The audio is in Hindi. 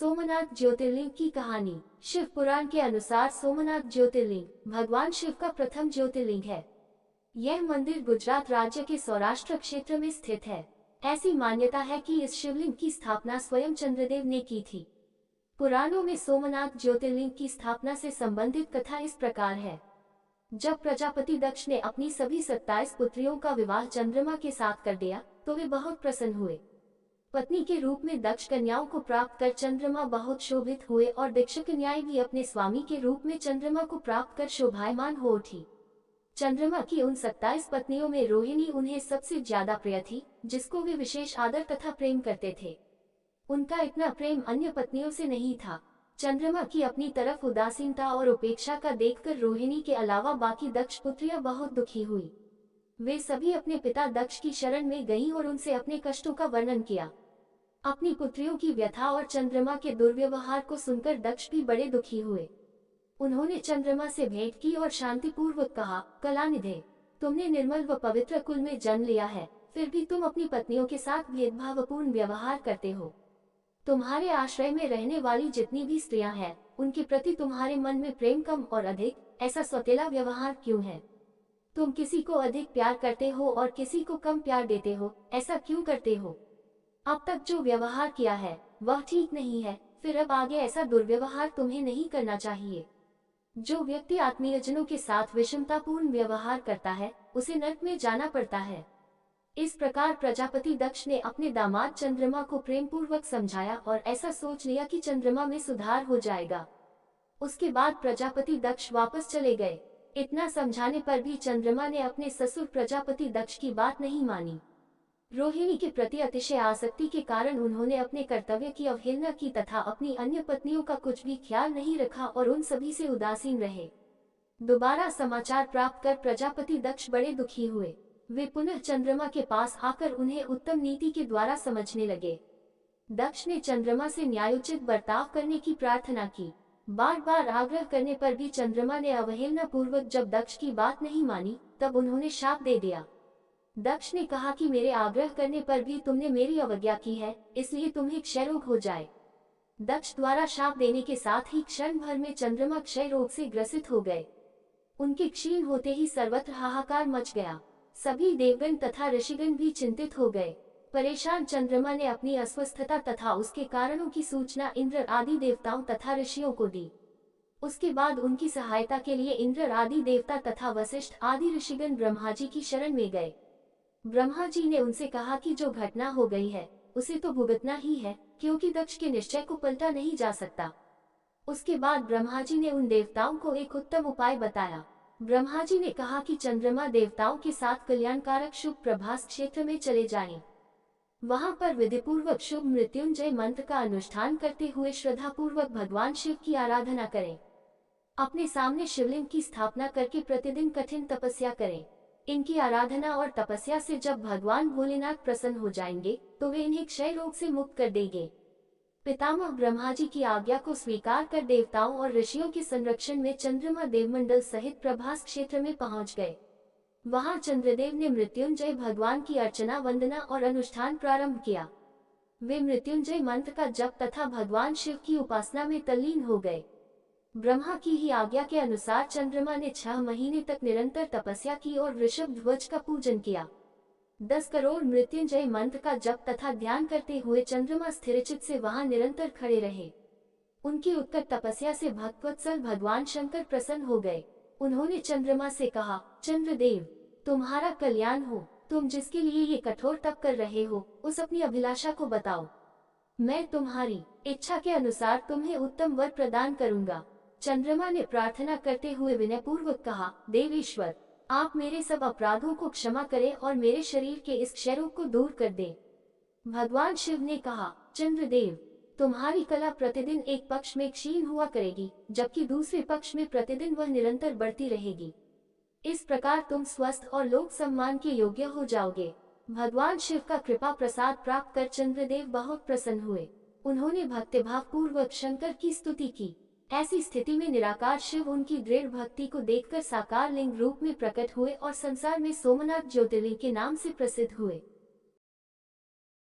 सोमनाथ ज्योतिर्लिंग की कहानी। शिव पुराण के अनुसार सोमनाथ ज्योतिर्लिंग भगवान शिव का प्रथम ज्योतिर्लिंग है। यह मंदिर गुजरात राज्य के सौराष्ट्र क्षेत्र में स्थित है। ऐसी मान्यता है कि इस शिवलिंग की स्थापना स्वयं चंद्रदेव ने की थी। पुराणों में सोमनाथ ज्योतिर्लिंग की स्थापना से संबंधित कथा इस प्रकार है। जब प्रजापति दक्ष ने अपनी सभी 27 पुत्रियों का विवाह चंद्रमा के साथ कर दिया तो वे बहुत प्रसन्न हुए। पत्नी के रूप में दक्ष कन्याओं को प्राप्त कर चंद्रमा बहुत शोभित हुए और दक्ष कन्याएं भी अपने स्वामी के रूप में चंद्रमा को प्राप्त कर शोभायमान हो उठी। चंद्रमा की उन 27 पत्नियों में रोहिणी उन्हें सबसे ज्यादा प्रिय थी, जिसको वे विशेष आदर तथा प्रेम करते थे। उनका इतना प्रेम अन्य पत्नियों से नहीं था। चंद्रमा की अपनी तरफ उदासीनता और उपेक्षा का देखकर रोहिणी के अलावा बाकी दक्ष पुत्रियां बहुत दुखी हुई। वे सभी अपने पिता दक्ष की शरण में गईं और उनसे अपने कष्टों का वर्णन किया। अपनी पुत्रियों की व्यथा और चंद्रमा के दुर्व्यवहार को सुनकर दक्ष भी बड़े दुखी हुए। उन्होंने चंद्रमा से भेंट की और शांतिपूर्वक कहा, कलानिधे, तुमने निर्मल व पवित्र कुल में जन्म लिया है, फिर भी तुम अपनी पत्नियों के साथ भेदभावपूर्ण व्यवहार करते हो। तुम्हारे आश्रय में रहने वाली जितनी भी स्त्रियां हैं, उनके प्रति तुम्हारे मन में प्रेम कम और अधिक, ऐसा सौतेला व्यवहार क्यों है? तुम किसी को अधिक प्यार करते हो और किसी को कम प्यार देते हो, ऐसा क्यों करते हो? अब तक जो व्यवहार किया है वह ठीक नहीं है, फिर अब आगे ऐसा दुर्व्यवहार तुम्हें नहीं करना चाहिए। जो व्यक्ति आत्मीयजनों के साथ विषमतापूर्ण व्यवहार करता है, उसे नरक में जाना पड़ता है। इस प्रकार प्रजापति दक्ष ने अपने दामाद चंद्रमा को प्रेम पूर्वक समझाया और ऐसा सोच लिया कि चंद्रमा में सुधार हो जाएगा। उसके बाद प्रजापति दक्ष वापस चले गए। इतना समझाने पर भी चंद्रमा ने अपने ससुर प्रजापति दक्ष की बात नहीं मानी। रोहिणी के प्रति अतिशय आसक्ति के कारण उन्होंने अपने कर्तव्य की अवहेलना की तथा अपनी अन्य पत्नियों का कुछ भी ख्याल नहीं रखा और उन सभी से उदासीन रहे। दोबारा समाचार प्राप्त कर प्रजापति दक्ष बड़े दुखी हुए। वे पुनः चंद्रमा के पास आकर उन्हें उत्तम नीति के द्वारा समझने लगे। दक्ष ने चंद्रमा से न्यायोचित बर्ताव करने की प्रार्थना की। बार बार आग्रह करने पर भी चंद्रमा ने अवहेलना पूर्वक जब दक्ष की बात नहीं मानी, तब उन्होंने शाप दे दिया। दक्ष ने कहा कि मेरे आग्रह करने पर भी तुमने मेरी अवज्ञा की है, इसलिए तुम्हें क्षय रोग हो जाए। दक्ष द्वारा शाप देने के साथ ही क्षण भर में चंद्रमा क्षय रोग से ग्रसित हो गए। उनके क्षीण होते ही सर्वत्र हाहाकार मच गया। सभी देवगण तथा ऋषिगण भी चिंतित हो गए। परेशान चंद्रमा ने अपनी अस्वस्थता तथा उसके कारणों की सूचना इंद्र आदि देवताओं तथा ऋषियों को दी। उसके बाद उनकी सहायता के लिए इंद्र आदि देवता तथा वशिष्ठ आदि ऋषिगण ब्रह्मा जी की शरण में गए। ब्रह्मा जी ने उनसे कहा कि जो घटना हो गई है उसे तो भुगतना ही है, क्योंकि दक्ष के निश्चय को पलटा नहीं जा सकता। उसके बाद ब्रह्मा जी ने उन देवताओं को एक उत्तम उपाय बताया। ब्रह्मा जी ने कहा कि चंद्रमा देवताओं के साथ कल्याणकारक शुभ प्रभास क्षेत्र में चले जाएं। वहां पर विधिपूर्वक शुभ मृत्युंजय मंत्र का अनुष्ठान करते हुए श्रद्धापूर्वक भगवान शिव की आराधना करें। अपने सामने शिवलिंग की स्थापना करके प्रतिदिन कठिन तपस्या करें। इनकी आराधना और तपस्या से जब भगवान भोलेनाथ प्रसन्न हो जाएंगे तो वे इन्हें क्षय रोग से मुक्त कर देंगे। पितामह ब्रह्मा जी की आज्ञा को स्वीकार कर देवताओं और ऋषियों के संरक्षण में चंद्रमा देवमंडल सहित प्रभास क्षेत्र में पहुंच गए। वहां चंद्रदेव ने मृत्युंजय भगवान की अर्चना वंदना और अनुष्ठान प्रारंभ किया। वे मृत्युंजय मंत्र का जप तथा भगवान शिव की उपासना में तल्लीन हो गए। ब्रह्मा की ही आज्ञा के अनुसार चंद्रमा ने 6 महीने तक निरंतर तपस्या की और वृषभ ध्वज का पूजन किया। 10 करोड़ मृत्युंजय मंत्र का जप तथा ध्यान करते हुए चंद्रमा स्थिरचित से वहां निरंतर खड़े रहे। उनकी उत्कट तपस्या से भक्तवत्सल भगवान शंकर प्रसन्न हो गए। उन्होंने चंद्रमा से कहा, चंद्रदेव, तुम्हारा कल्याण हो। तुम जिसके लिए ये कठोर तप कर रहे हो, उस अपनी अभिलाषा को बताओ। मैं तुम्हारी इच्छा के अनुसार तुम्हें उत्तम वर प्रदान करूंगा। चंद्रमा ने प्रार्थना करते हुए विनयपूर्वक कहा, देवेश्वर, आप मेरे सब अपराधों को क्षमा करें और मेरे शरीर के इस क्षय रोग को दूर कर दें। भगवान शिव ने कहा, चंद्रदेव, तुम्हारी कला प्रतिदिन एक पक्ष में क्षीण हुआ करेगी, जबकि दूसरे पक्ष में प्रतिदिन वह निरंतर बढ़ती रहेगी। इस प्रकार तुम स्वस्थ और लोक सम्मान के योग्य हो जाओगे। भगवान शिव का कृपा प्रसाद प्राप्त कर चंद्रदेव बहुत प्रसन्न हुए। उन्होंने भक्तिभाव पूर्वक शंकर की स्तुति की। ऐसी स्थिति में निराकार शिव उनकी दृढ़ भक्ति को देखकर साकार लिंग रूप में प्रकट हुए और संसार में सोमनाथ ज्योतिर्लिंग के नाम से प्रसिद्ध हुए।